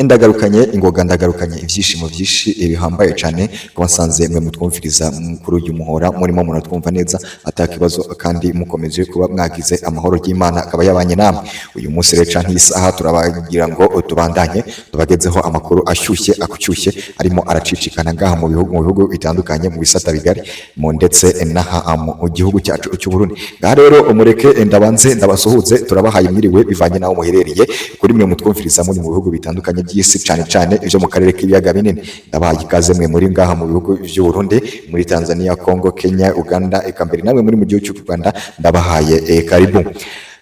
Ndagarukanye ingoga ndagarukanye ivyishimo vyinshi bihambaye cyane kuba nsanze mwe mutwumviriza kuri uyu muhora murimo muratwumva neza atakibazo kandi mukomeje kuba mwagize amahoro y'Imana akaba yabanye namwe uyu munsi rero canke isaha turabagira ngo tubandanye tubagezeho amakuru ashyushye akucyushye arimo aracicikana ngaha mu bihugu bitandukanye mu bisata bigari mu ndetse naha mu gihugu cyacu cy'u Burundi ngaha rero umureke ndabanze ndabasuhuze turabahaye mwiriwe bivanye naho muherereye kuri mwe mutwumviriza muri mu bihugu bitandukanye by'isi cyane cyane ivyo mu karere k'ibiyaga binini ndabahaye ikaze mwe muri ngaha mu bihugu by'u Burundi muri Tanzania Congo Kenya Uganda eka mbere namwe muri mu gihugu cy'u Rwanda ndabahaye karibu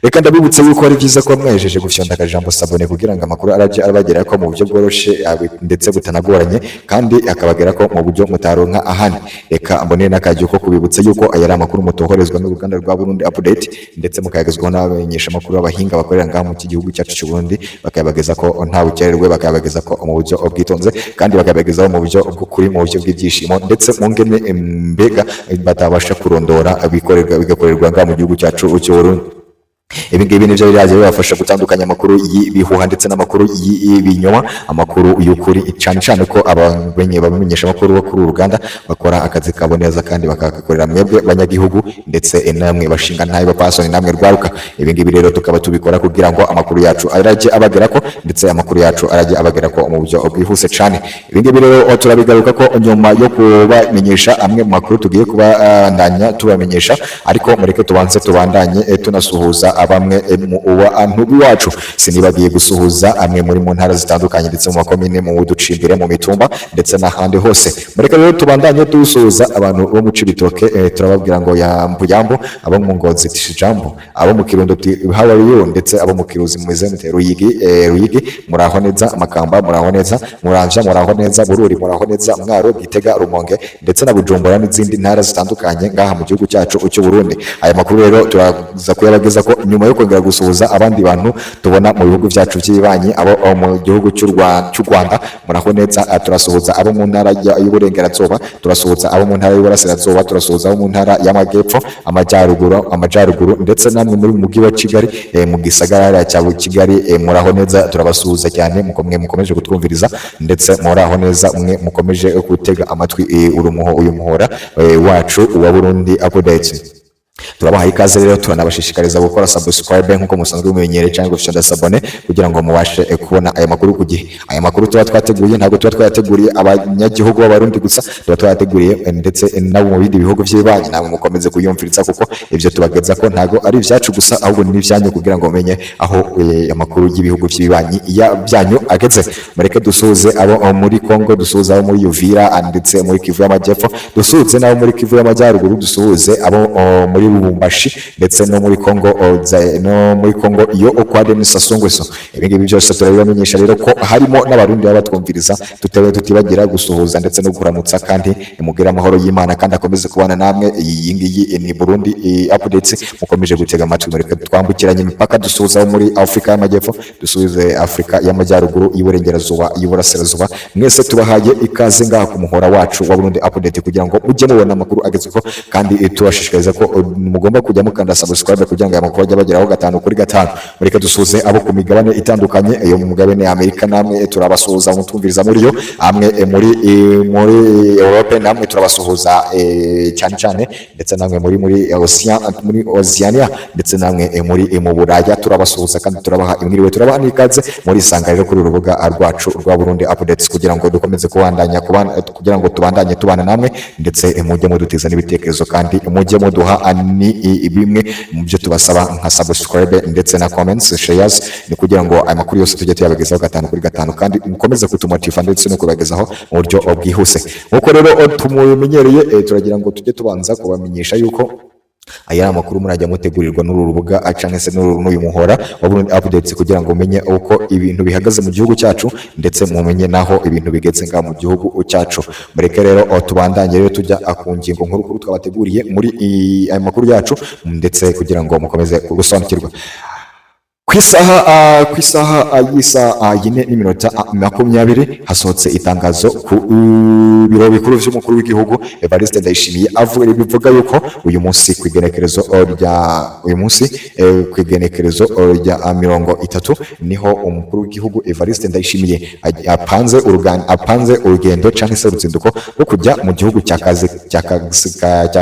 reka ndabibutse yuko ari byiza ko mwejeje gufyonda akajambo sabone kugira ngo amakuru araje arabagera ko mu buryo bworoshe ndetse butanagoranye kandi akabagera ko mu buryo mutaronka ahandi reka mbone n'akajyo ko kubibutsa yuko aya ari amakuru mutohorezwa n'uruganda rwa Burundi Update ndetse mukayagezwaho n'abamenyesha amakuru b'abahinga bakorera ngaha mu gihugu cyacu cy'u Burundi bakayabageza ko nta bukererwe bakayabageza ko mu buryo bwitonze kandi bakayabagezaho mu buryo bw'ukuri mu buryo bw'ibyishimo ndetse mu ngene mbega batabasha kurondora bigakorerwa ngaha mu gihugu cyacu cy'u Burundi ibi ngibi nivyo biraje bibafasha gutandukanya amakuru y'ibihuha ndetse n'amakuru y'ibinyoma amakuru y'ukuri cyane cyane ko abamenyesha amakuru bo kuri uruganda bakora akazi kabo neza kandi bakakorera mwebwe banyagihugu ndetse namwe bashinga ntayo bapasoni namwe rwaruka ibi ngibi rero tukaba tubikora kugira ngo amakuru yacu araje abagerako ndetse amakuru yacu araje abagerako mu buryo bwihuse cyane ibi ngibi rero turabigaruka ko nyuma yo kubamenyesha amwe mu makuru tugiye kubandanya tubamenyesha ariko mureke tubanze tubandanye tunasuhuza bamwe mu bantu biwacu sinibagiye gusuhuza amwe muri mu ntara zitandukanye ndetse mu makomine mu ducimbire mu mitumba ndetse n'ahandi hose mureka rero tubandanye dusuhuza abantu bo mu Cibitoke turababwira ngo yambu abo mu Ngozi tishijambo abo mu Kirundo how are you ndetse abo mu Kiruzi mumeze mute Ruyigi muraho neza Makamba muraho neza Muramvya muraho neza Bururi muraho neza Mwaro Gitega Rumonge ndetse na Bujumbura n'izindi ntara zitandukanye ngaha mu gihugu cyacu cy'u Burundi aya makuru rero turaza kuyabageza ko nyuma yo kongera gusuhuza abandi bantu tubona mu bihugu byacu by'ibanyi abo mu gihugu cy'u Rwanda muraho neza turasuhuza abo mu ntara y'uburengerazuba turasuhuza abo mu ntara y'uburasirazuba turasuhuza abo mu ntara y'amajyepfo amajyaruguru ndetse namwe muri mujyi wa Kigali mu gisagara cya Kigali muraho neza turabasuhuza cyane mwe mukomeje gutwumviriza ndetse muraho neza mwe mukomeje gutega amatwi uyu muhora wacu wa Burundi Update turabaha ikaze rero turanabashishikariza gukora subscribe nkuko musanzwe mumenyereye cyangwa gufyonda sabone kugira ngo mubashe kubona aya makuru ku gihe aya makuru tuba twateguye ntabwo tuba twayateguriye abanyagihugu b'abarundi gusa tuba twayateguriye ndetse nabo mu bindi bihugu by'ibanyi namwe mukomeze kuyumviriza kuko ibyo tubageza ko ntabwo ari ibyacu gusa ahubwo ni ibyanyu kugira ngo mumenye aho amakuru y'ibihugu by'ibanyi byanyu ageze mureke dusuhuze abo muri Congo dusuhuze abo muri Uvira ndetse muri Kivu y'Amajyepfo dusuhuze nabo muri Kivu y'Amajyaruguru dusuhuze abo muri Lubumbashi ndetse no muri Congo iyo okwade ni Sasongweso ibi ngibi byose turabibamenyesha rero ko harimo n'abarundi batwumviriza tutibagira gusuhuza ndetse no kuramutsa kandi mugira amahoro y'Imana kandi akomeze kubana namwe iyi ngiyi ni Burundi Updates mukomeje gutega amatwi mureke twambukiranye imipaka dusuhuza muri Afrika y'Amajyepfo dusuhuze Afrika y'Amajyaruguru y'Iburengerazuba y'Iburasirazuba mwese tubahaye ikaze ngaha ku muhora wacu wa Burundi Update kugira ngo mujye mubona amakuru agezweho kandi tubashishikariza ko mugomba kujya mukanda subscribe kugira ngo amakuru ajye bageraho 5 kuri 5 mureke dusuze abo ku migabane itandukanye iyo mu mugabane Amerika namwe turabasuhuza mutumviriza muri yo amwe muri Europe namwe turabasuhuza cyane cyane ndetse namwe muri Oceania ndetse namwe muri mu Buraya turabasuhuza kandi turabaha imwiriwe turabaha n'ikaze muri isanganiro kuri urubuga rwacu rwa Burundi Updates kugira ngo dukomeze kugira ngo tubandanye tubana namwe ndetse mujye mudutiza n'ibitekerezo kandi mujye muduha ni bimwe mu byo tubasaba nka subscribe ndetse na comments shares ni kugira ngo aya makuru yose tujye tuyabagezaho 5 kuri 5 kandi mukomeze kutumotiva ndetse no kubagezaho mu buryo bwihuse nkuko rero tumumenyereye turagira ngo tujye tubanza kubamenyesha yuko aya amakuru murajya mutegurirwa n'uru rubuga canke se n'uyu muhora wa Burundi Updates kugira ngo umenye uko ibintu bihagaze mu gihugu cyacu ndetse mumenye naho ibintu bigeze nga mu gihugu cyacu mureke rero tubandanye rero tujya ku ngingo nkuru twabateguriye muri aya makuru yacu ndetse kugira ngo mukomeze gusobanukirwa ku isaha yine n'iminota makumyabiri hasohotse itangazo ku biro bikuru by'umukuru w'igihugu Evariste Ndayishimiye bivuga yuko uyu munsi ku igenekerezo rya 30 niho umukuru w'igihugu Evariste Ndayishimiye apanze urugendo cyangwa se uruzinduko rwo kujya mu gihugu cya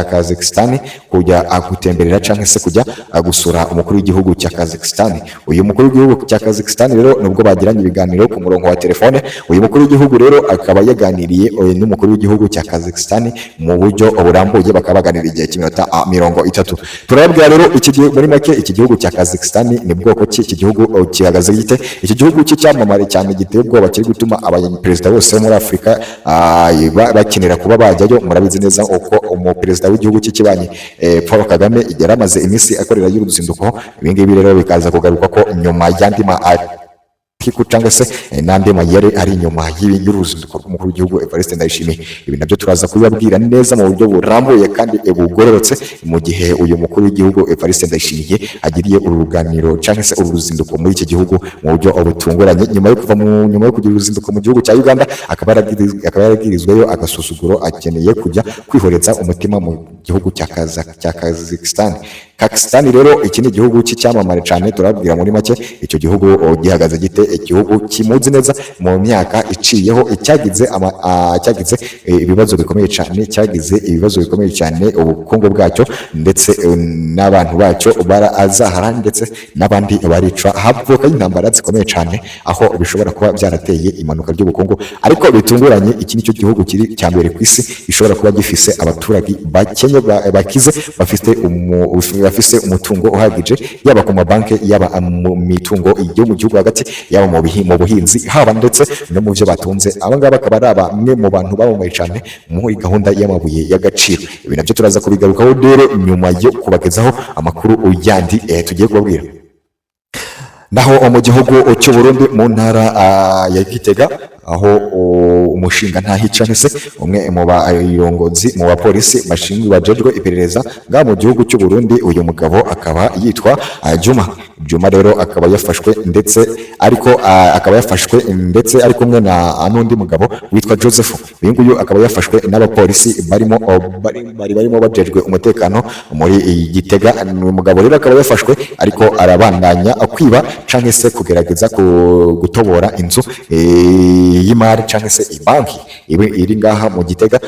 Kazakhstan kujya gutemberera cyangwa se kujya gusura umukuru w'igihugu cya Kazakhstan. Uyu mukuru w'igihugu cya Kazakhstan rero nubwo bagiranye ibiganiro ku murongo wa telefone, uyu mukuru w'igihugu rero akaba yaganiriye n'umukuru w'igihugu cya Kazakhstan mu buryo burambuye, bakaba baganiriye igihe cy'iminota 30. Turababwira rero muri make iki gihugu cya Kazakhstan ni bwoko ki, iki gihugu kihagaze gite, iki gihugu cy'icyamamare cyane giteye ubwoba kiri gutuma abaperezida bose muri Afurika bakenera kuba bajyayo. Murabizi neza uko umuperezida w'igihugu cy'ikibanye Paul Kagame yari amaze iminsi akorera y'uruzinduko. Ibi ngibi rero bikaza kugaruka ko nyuma y'andi kiku cyangwa se n'andi mayere ari inyuma y'uruzinduko rw'umukuru w'igihugu Evariste Ndayishimiye. Ibi nabyo turaza kubibabwira neza mu buryo burambuye kandi bugororotse, mu gihe uyu mukuru w'igihugu Evariste Ndayishimiye agiriye uru ruganiro cyangwa se uru ruzinduko muri iki gihugu mu buryo butunguranye, nyuma yo kugira uruzinduko mu gihugu cya Uganda akaba yaragirizweyo agasuzuguro, akeneye kujya kwihoreza umutima mu gihugu cya Kazakhstan. Kazakhstan rero iki ni igihugu cy'icyamamare cyane. Turabwira muri make icyo gihugu gihagaze gite, igihugu kimuzi neza mu myaka iciyeho, cyagize ibibazo bikomeye cyane, ubukungu bwacyo ndetse n'abantu bacyo barazahara ndetse n'abandi baricwa, havuka intambara zikomeye cyane, aho bishobora kuba byarateye impanuka ry'ubukungu. Ariko bitunguranye, iki nicyo gihugu kiri cya mbere ku isi gishobora kuba gifise abaturage bakenye bakize, bafise umutungo uhagije, yaba ku mabanki, yaba mu mitungo yo mu gihugu hagati, yaba mu buhinzi, haba ndetse no mu byo batunze. Aba ngaba akaba ari bamwe mu bantu bamamaye cyane muri gahunda y'amabuye y'agaciro. Ibi nabyo turaza kubigarukaho rero nyuma yo kubagezaho amakuru yandi tugiye kubabwira. Naho mu gihugu cy'u Burundi mu ntara ya Gitega, aho umushinga ntahica se umwe mu barongozi mu bapolisi bashinzwe bajejwe iperereza ngaha mu gihugu cy'u Burundi, uyu mugabo akaba yitwa Juma rero akaba yafashwe ndetse ari kumwe n'undi mugabo witwa Joseph. Uyu nguyu akaba yafashwe n'abapolisi barimo bajejwe umutekano muri Gitega. Uyu mugabo rero akaba yafashwe ariko arabandanya kwiba canke se kugerageza gutobora inzu y'imari cyangwa se ibanki iri ngaha mu Gitega.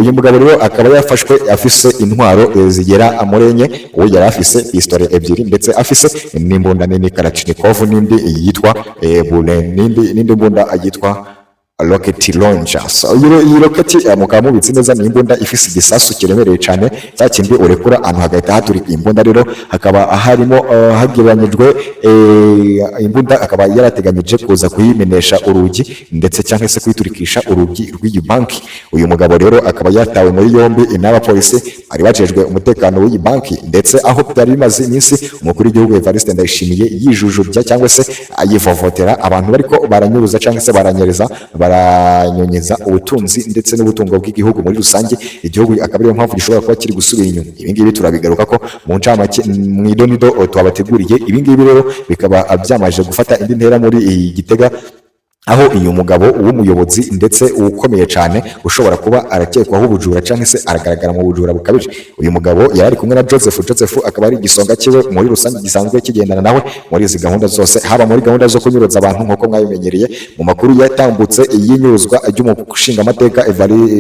Uyu mugabo rero akaba yafashwe afise intwaro zigera muri enye, uwo yari afise pistole ebyiri ndetse afise n'imbunda nini Kalashnikov n'indi yitwa n'indi mbunda yitwa rocket launcher. So iyi rocket mukaba mubitse neza ni imbunda ifise igisasu kiremereye cyane, cya kindi urekura ahantu hagahita haturika imbunda. Rero hakaba harimo hagabanyijwe imbunda, akaba yarateganyije kuza kuyimenesha urugi ndetse cyangwa se kuyiturikisha urugi rw'iyi banki. Uyu mugabo rero akaba yatawe muri yombi n'abapolisi bari bajejwe umutekano w'iyi banki, ndetse aho byari bimaze iminsi umukuru w'igihugu Evariste Ndayishimiye yijujubya cyangwa se ayivovotera abantu bariko baranyuruza cyangwa se baranyonyeza ubutunzi ndetse n'ubutungo bw'igihugu muri rusange. Igihugu akaba ariyo mpamvu gishobora kuba kiri gusubira inyuma. Ibi ngibi turabigaruka ko mu ncamake mu idonido twabateguriye. Ibi ngibi rero bikaba byamaje gufata indi ntera muri iyi Gitega, aho uyu mugabo w'umuyobozi ndetse ukomeye cyane ushobora kuba arakekwaho ubujura cyangwa se aragaragara mu bujura bukabije. Uyu mugabo yari ari kumwe na Joseph akaba ari igisonga kiwe muri rusange gisanzwe kigendana nawe muri izi gahunda zose, haba muri gahunda zo kunyuruza abantu nk'uko mwabimenyereye mu makuru yatambutse y'inyuruzwa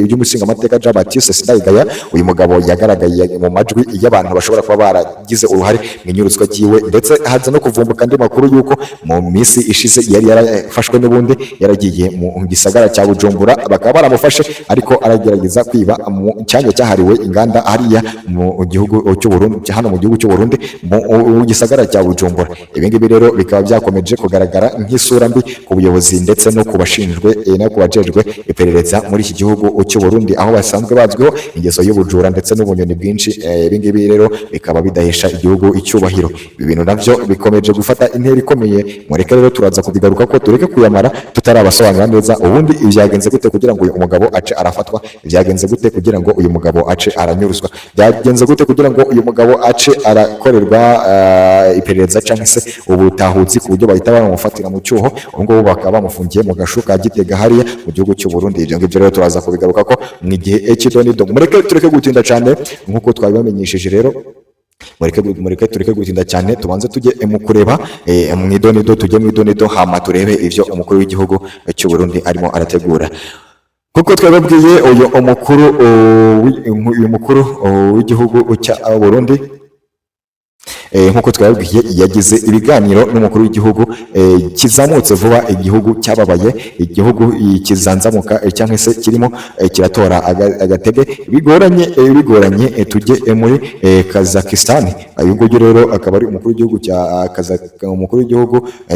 ry'umushingamateka Jean Baptiste Sindayigaya. Uyu mugabo yagaragaye mu majwi y'abantu bashobora kuba baragize uruhare mu inyuruzwa ryiwe, ndetse haza no kuvumbuka andi makuru y'uko mu minsi ishize yari yarafashwe n'ubundi yaragiye mu gisagara cya Bujumbura, bakaba baramufashe ariko aragerageza kwiba mu cyanya cyahariwe inganda hariya mu gihugu cy'u Burundi, hano mu gihugu cy'u Burundi mu gisagara cya Bujumbura. Ibi ngibi rero bikaba byakomeje kugaragara nk'isura mbi ku buyobozi ndetse no kubashinjwe no kubajejwe iperereza muri iki gihugu cy'u Burundi, aho basanzwe bazwiho ingeso y'ubujura ndetse n'ubunyoni bwinshi. Ibi ngibi rero bikaba bidahesha igihugu icyubahiro. Ibi bintu navyo bikomeje gufata intera ikomeye. Mureke rero turaza kubigaruka ko tureke kuyamara tutarabasobanura neza ubundi ibyagenze gute kugira ngo uyu umugabo ace arafatwa, byagenze gute kugira ngo uyu mugabo ace aranyuruzwa, byagenze gute kugira ngo uyu mugabo ace arakorerwa iperereza cyangwa se ubutahutsi ku buryo bahita bamufatira mu cyuho, ubu ngubu bakaba bamufungiye mu gashu ka Gitega hariya mu gihugu cy'u Burundi. Ibyo ngibyo rero turaza kubigaruka ko mu gihe cy'idonido, mureke tureke gutinda cyane nk'uko twabibamenyesheje rero, mureke tureke gutinda cyane, tubanze tujye mu kureba mu idonido, tujye mu idonido hama turebe ivyo umukuru w'igihugu cy'u Burundi arimo arategura. Kuko twababwiye uyu mukuru w'igihugu cya Burundi nk'uko twababwiye yagize ibiganiro n'umukuru w'igihugu kizamutse vuba, igihugu cyababaye, igihugu kizanzamuka cyangwa se kirimo kiratora agatege bigoranye tujye muri Kazakhstan. Uyu nguyu rero akaba ari umukuru w'igihugu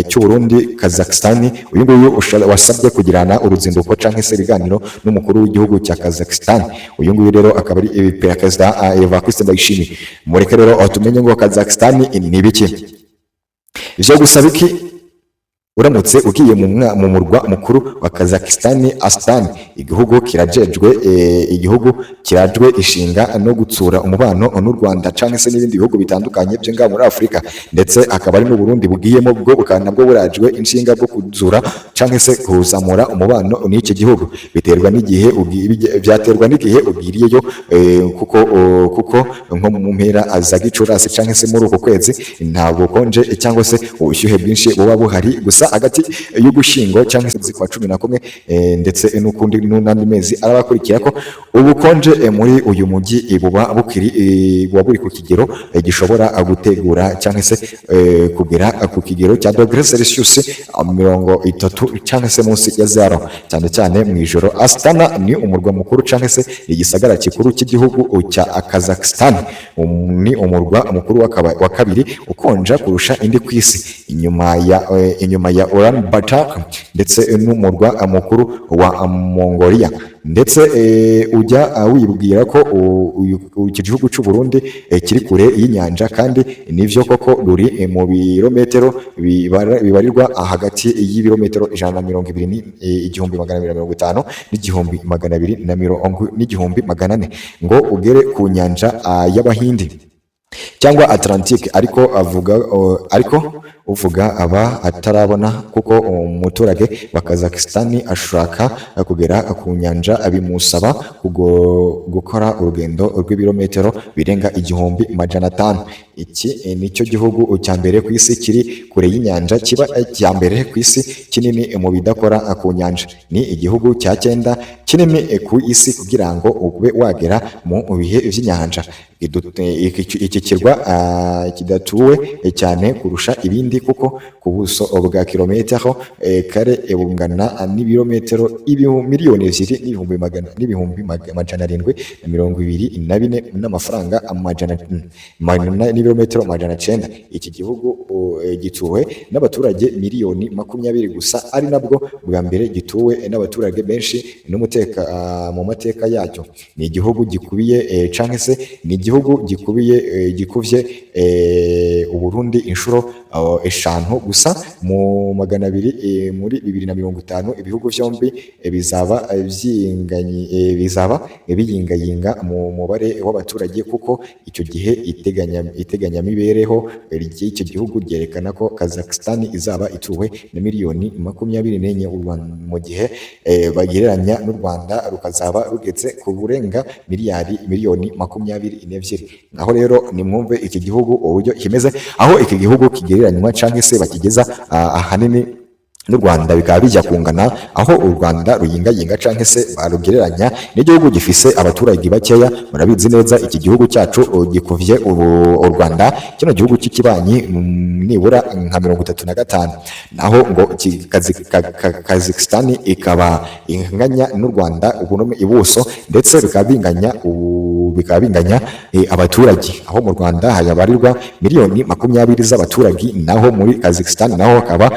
cy'u Burundi, Kazakhstan. Uyu nguyu wasabye kugirana uruzinduko cyangwa se ibiganiro n'umukuru w'igihugu cya Kazakhstan. Uyu nguyu rero akaba ari Perezida Evariste Ndayishimiye. Mureke rero tumenye ngo Kazakhstan ni ibiki, ivyo gusaba iki uramutse ugiye mu murwa mukuru wa Kazakhstan Astana. Igihugu kirajwe ishinga no gutsura umubano n'u Rwanda cyangwa se n'ibindi bihugu bitandukanye byo ngaha muri Afurika, ndetse akaba ari n'u Burundi bugiyemo bwo nabwo burajwe inshinga bwo kuzura cyangwa se kuzamura umubano n'iki gihugu. Byaterwa n'igihe ugiriyeyo, kuko nko mu mpera za Gicurasi cyangwa se muri uko kwezi nta bukonje cyangwa se ubushyuhe bwinshi buba buhari, gusa hagati y'Ugushyingo cyangwa se kwa 11 ndetse n'andi mezi arabakurikira ko ubukonje muri uyu mujyi buba buri ku kigero gishobora gutegura cyangwa se kugera ku kigero cya °C 30 cyangwa se munsi ya zero, cyane cyane mu ijoro. Astana ni umurwa mukuru cyangwa se igisagara kikuru cy'igihugu cya Kazakhstan, ni umurwa mukuru wa kabiri ukonja kurusha indi ku isi inyuma ya Ulaanbaatar ndetse n'umurwa mukuru wa Mongolia. Ndetse ujya wibwira ko iki gihugu cy'u Burundi kiri kure y'inyanja, kandi nivyo koko ruri mu birometero bibarirwa hagati y'ibirometero 120 igihumbi 250 n'igihumbi 400 ngo ugere ku nyanja y'Abahindi cyangwa Atlantique, ariko uvuga aba atarabona, kuko umuturage wa Kazakhstan ashaka kugera ku nyanja bimusaba gukora urugendo rw'ibirometero birenga 1500. Iki nicyo gihugu cya mbere ku isi kiri kure y'inyanja, kiba cya mbere ku isi kinini mu bidakora ku nyanja, ni igihugu cya 9 kinini ku isi kugira ngo ube wagera mu bihe by'inyanja. Iki kirwa kidatuwe cyane kurusha ibindi, kuko ku buso bwa kilometero kare bungana n'ibirometero miliyoni 2 n'ibihumbi 724 n'amafaranga n'ibirometero 900. Iki gihugu gituwe n'abaturage miliyoni 20 gusa, ari nabwo bwa mbere gituwe n'abaturage benshi mu mateka yacyo. Ni igihugu gikubiye cyangwa se ni igihugu gikuvye Uburundi inshuro 5 gusa. Mu 200 muri 2050 ibihugu byombi bizaba biyingayinga mu mubare w'abaturage, kuko icyo gihe iteganyamibereho ry'icyo gihugu ryerekana ko Kazakhstan izaba ituwe na miliyoni 24 mu gihe bagereranya n'u Rwanda rukazaba rugetse ku burenga miliyoni 22. Aho rero nimwumve iki gihugu uburyo kimeze, aho iki gihugu kigereranywa cyangwa se bakigeza ahanini n'u Rwanda bikaba bijya kungana, aho u Rwanda ruyingayinga cyangwa se barugereranya n'igihugu gifise abaturage bakeya. Murabizi neza iki gihugu cyacu gikuvye u Rwanda, kino gihugu cy'ikibanyi nibura nka 35, naho ngo Kazakhstan ikaba inganya n'u Rwanda ibuso, ndetse bikaba binganya bikaba binganya abaturage, aho mu Rwanda habarirwa miliyoni 20 z'abaturage, naho muri Kazakhstan naho hakaba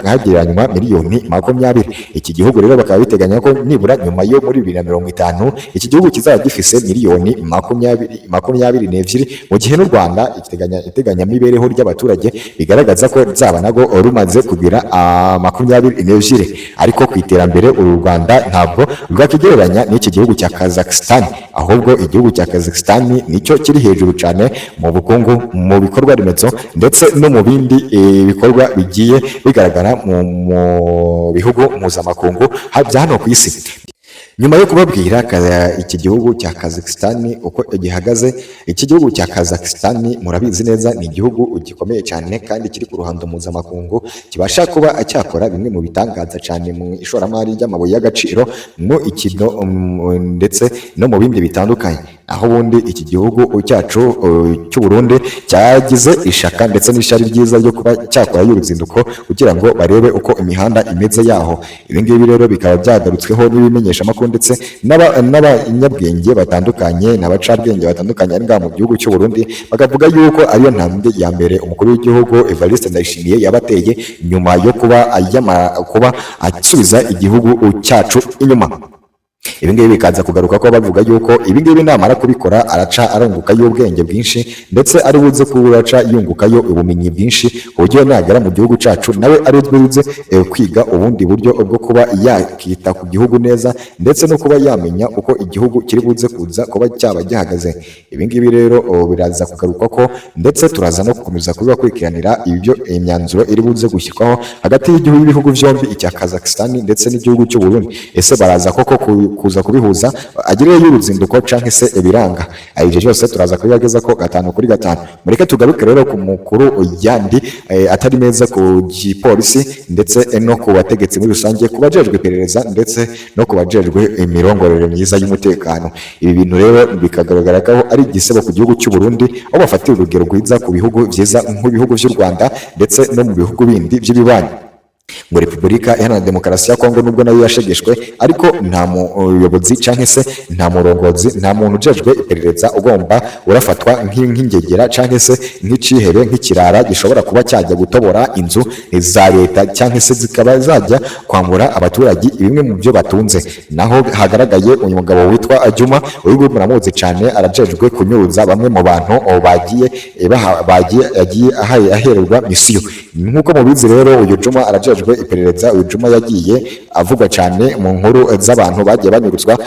hagereranywa miliyoni 20. Iki gihugu rero bakaba biteganya ko nibura nyuma yo muri 2050 iki gihugu kizaba gifise miliyoni 22, mu gihe n'u Rwanda iteganya mibereho ry'abaturage bigaragaza ko zaba nago rumaze kugira 22. Ariko ku iterambere uru Rwanda ntabwo rwakigereranya n'iki gihugu cya Kazakhstan, ahubwo igihugu cya Kazakhstan nicyo kiri hejuru cyane mu bukungu, mu bikorwa remezo ndetse no mu bindi bikorwa bigiye bigaragara mu bihugu mpuzamakungu bya hano ku isi. Nyuma yo kubabwira iki gihugu cya Kazakhstan uko gihagaze, iki gihugu cya Kazakhstan murabizi neza ni igihugu gikomeye cyane kandi kiri ku ruhando mpuzamakungu, kibasha kuba cyakora bimwe mu bitangaza cyane mu ishoramari ry'amabuye y'agaciro mu ikino ndetse no mu bindi bitandukanye. Aho ubundi iki gihugu cyacu cy'u Burundi cyagize ishaka ndetse n'ishari ryiza ryo kuba cyakora y'uruzinduko kugira ngo barebe uko imihanda imeze yaho. Ibi ngibi rero bikaba byagarutsweho n'ibimenyesha makuru ndetse n'abanyabwenge batandukanye n'abacabwenge batandukanye ari ngaha mu gihugu cy'u Burundi, bakavuga yuko ariyo ntambwe ya mbere umukuru w'igihugu Evariste Ndayishimiye yabateye nyuma yo kuba asubiza igihugu cyacu inyuma. Ibi ngibi bikaza kugaruka ko bavuga yuko ibi ngibi namara kubikora araca arungukayo ubwenge bwinshi ndetse ari buze kuraca yungukayo ubumenyi bwinshi, ku buryo nagera mu gihugu cyacu nawe ari buze kwiga ubundi buryo bwo kuba yakita ku gihugu neza ndetse no kuba yamenya uko igihugu kiri buze kuza kuba cyaba gihagaze. Ibi ngibi rero biraza kugaruka ko ndetse turaza no gukomeza kubakurikiranira ibyo imyanzuro iri buze gushyirwaho hagati y'ibihugu byombi, icya Kazakhstan ndetse n'igihugu cy'u Burundi. Ese baraza koko kuza kubihuza agireyo y'uruzinduko canke se ibiranga? Ibyo byose turaza kubibageza ko 5 kuri 5. Mureke tugaruke rero ku mukuru yandi atari meza ku gipolisi ndetse no ku bategetsi muri rusange, kubajejwe iperereza ndetse no kubajejwe imirongorere myiza y'umutekano. Ibi bintu rero bikagaragara ko ari igisebo ku gihugu cy'u Burundi, aho bafatira urugero rwiza ku bihugu byiza nk'ibihugu by'u Rwanda ndetse no mu bihugu bindi by'ibibanyi. Ngo Repubulika Iharanira Demokarasi ya Kongo nubwo nayo yashegeshwe, ariko nta muyobozi canke se nta murongozi, nta muntu ujejwe iperereza ugomba urafatwa nk'ingegera canke se nk'icihebe, nk'ikirara gishobora kuba cyajya gutobora inzu za leta canke se zikaba zajya kwambura abaturage bimwe mu byo batunze. Naho hagaragaye uyu mugabo witwa Juma, uyu muramuzi cyane, arajejwe kunyuruza bamwe mu bantu yagiye ahererwa misiyo. Nk'uko mubizi rero uyu Juma arajejwe iperereza. Uyu Juma yagiye avugwa cyane mu nkuru z'abantu bagiye banyuruzwa,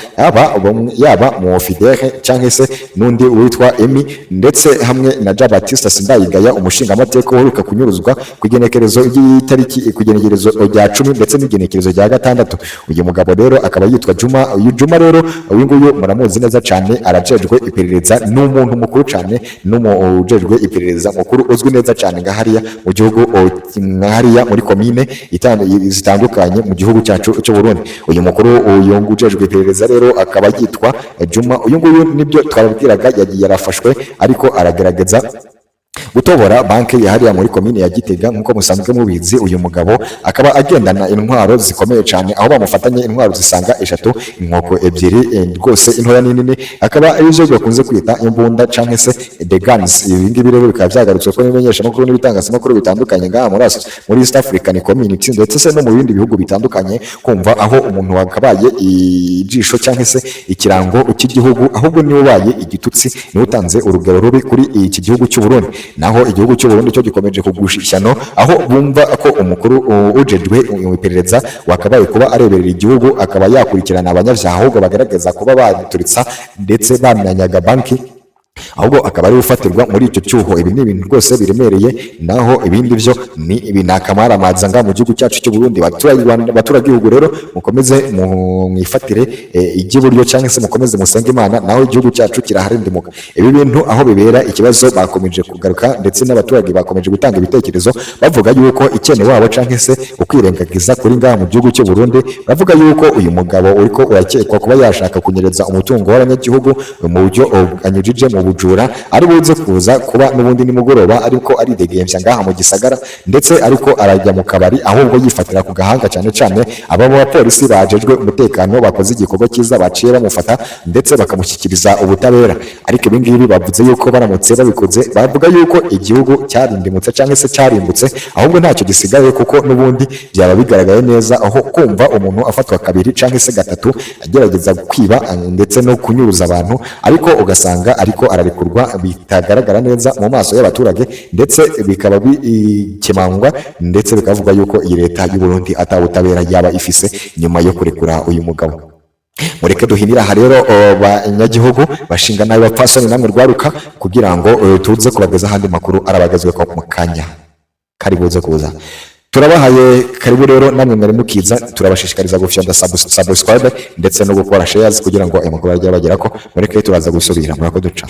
yaba mu Fidele cyangwe se n'undi witwa Emi, ndetse hamwe na Jean Baptiste Sindayigaya umushingamateka uheruka kunyuruzwa ku igenekerezo ry'itariki ku igenekerezo rya 10 ndetse n'igenekerezo rya 6. Uyu mugabo rero akaba yitwa Juma. Uyu Juma rero uyu nguyu muramuzi neza cyane, arajejwe iperereza, n'umuntu mukuru cyane, n'umujejwe iperereza mukuru uzwi neza cyane ngahariya mu gihugu ngahariya muri komine zitandukanye mu gihugu cyacu cy'u Burundi. Uyu mukuru uyu ujejwe iperereza rero akaba yitwa Juma. Uyu nguyu nibyo twababwiraga, yagiye yarafashwe ariko aragerageza gutobora banki yahariya muri komine ya Gitega. Nkuko musanzwe mubizi, uyu mugabo akaba agendana intwaro zikomeye cyane, aho bamufatanye intwaro zisanga 3, inkoko 2 rwose intoya n'inini, akaba ari byo bakunze kwita imbunda canke se the guns. Ibi ngibi rero bikaba byagarutswe ko bimenyesha makuru n'ibitangazamakuru bitandukanye ngaha muri East African Community ndetse se no mu bindi bihugu bitandukanye, kumva aho umuntu wakabaye ijisho canke se ikirango cy'igihugu, ahubwo niwe ubaye igitutsi, niwe utanze urugero rubi kuri iki gihugu cy'u Burundi. Naho igihugu cy'u Burundi cyo gikomeje kugusha ishyano, aho bumva ko umukuru ujejwe iperereza wakabaye kuba areberera igihugu akaba yakurikirana abanyabyaha, ahubwo bagaragaza kuba baturitsa ndetse bamyanyaga banki, ahubwo akaba ari ufatirwa muri icyo cyuho. Ibi ni ibintu rwose biremereye, naho ibindi byo ni ibinakamaramaza nga mu gihugu cyacu cy'u Burundi. Baturagihugu rero mukomeze mwifatire igiburyo cyangwa se mukomeze musenge Imana, naho igihugu cyacu kiraharindimuka. Ibi bintu aho bibera ikibazo bakomeje kugaruka ndetse n'abaturage bakomeje gutanga ibitekerezo bavuga yuko ikene wabo cyangwa se ukwirengagiza kuri ngaha mu gihugu cy'u Burundi. Bavuga yuko uyu mugabo uriko urakekwa kuba yashaka kunyereza umutungo w'abanyagihugu mu buryo anyujije mu bujura ari buze kuza kuba n'ubundi nimugoroba ariko ari degemvya ngaha mu gisagara ndetse ariko arajya mu kabari ahubwo yifatira ku gahanga cyane cyane aba mu bapolisi bajejwe umutekano bakoze igikorwa cyiza baciye bamufata ndetse bakamushyikiriza ubutabera ariko ibi ngibi bavuze yuko baramutse babikoze bavuga yuko igihugu cyarindimutse cyangwa se cyarimbutse ahubwo ntacyo gisigaye kuko n'ubundi byaba bigaragaye neza aho kumva umuntu afatwa kabiri cyangwa se gatatu agerageza kwiba ndetse no kunyuruza abantu ariko ugasanga ariko ararekurwa bitagaragara neza mu maso y'abaturage ndetse bikaba bikemangwa ndetse bikavuga yuko iyi leta y'u Burundi atabutabera yaba ifise nyuma yo kurekura uyu mugabo. Mureke duhinira aha rero banyagihugu bashinga nabi bapfasoni namwe rwaruka kugira ngo tuze kubageza ahandi makuru arabagezwe ko mu kanya karibuze kuza turabahaye karibu rero namwe mwari mukiza turabashishikariza gufyonda subscribe ndetse no gukora shares kugira ngo ayo makuru ajye bagera ko mureke turaza gusubira murako duca